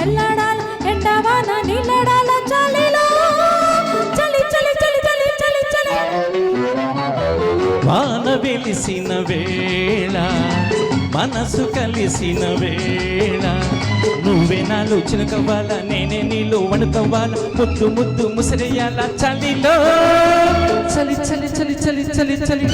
పెళ్ళాడాల ఎండవాన నీళ్ళడాల చలిలో చలి చలి చలి చలి చలి చలి వాన వెలిసిన వేళ మనసు కలిసిన వేళ నువ్వే నాలో చినుకవ్వాల నేనే నీలో వణుకవ్వాల ముద్దు ముద్దు ముసిరేయాల చలిలో చలి చలి చలి చలి చలి చలి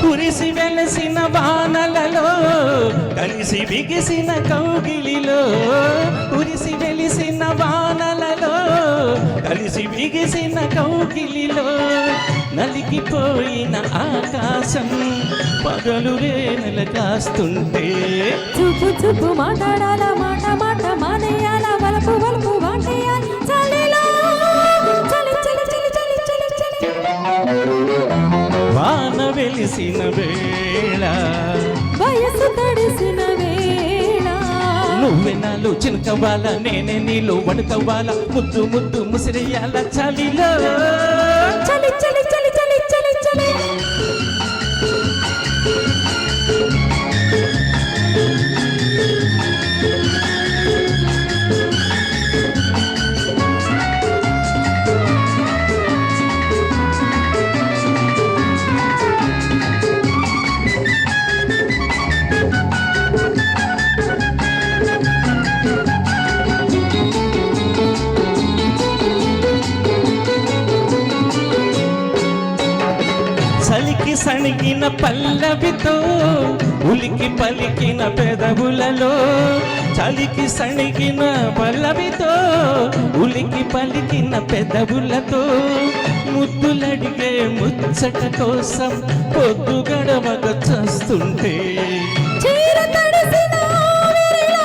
కురిసి వెలసిన వానలలో కలిసి బిగిసిన కౌగిలిలో కురిసి వెలిసిన వానలలో కలిసి బిగిసిన కౌగిలిలో నలిగిపోయిన ఆకాశం పగలు రేనెల కాస్తుంటే చూపు చూపు మాట్లాడాల మాట మాట మానేయాల వలపు వలపు వాటేయాల చలిలో చలి చలి చలి చలి చలి చలి వాన వెలిసిన వేళ వయసు తడిసిన వేళ నువ్వే నాలో చినుకవ్వాల నేనే నీలో వణుకవ్వాల ముద్దు ముద్దు ముసిరేయాల చలిలో చలి చలి చలి చలి చలి చలి చలికి సణిగిన పల్లవితో ఉలికి పలికిన పెదవులలో చలికి సణిగిన పల్లవితో ఉలికి పలికిన పెదవులతో ముద్దులడిగే ముచ్చట కోసం పొద్దు గడవగ చస్తుంటే చీర తడిసిన ఆవిరిలో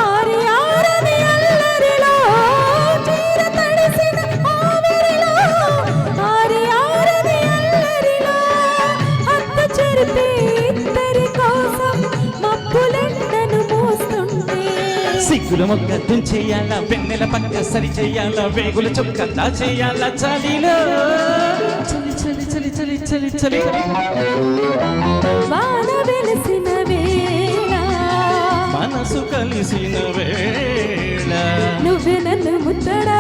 ఆరి ఆరని అల్లరిలో చీర తడిసిన ఆవిరిలో ఆరి ఆరని అల్లరిలో హద్దు చెరిపి ఇద్దరి కోసం మబ్బులెండను మోస్తుంటే సిగ్గుల మొగ్గ తుంచేయాల వెన్నెల పక్క సరి చేయాల వేగుల చొక్క దాచేయాల చలిలో చలి చలి చలి చలి చలి చలి వాన వెలిసిన వేళ మనసు కలిసిన వేళ నువ్వే నన్ను ముద్దడా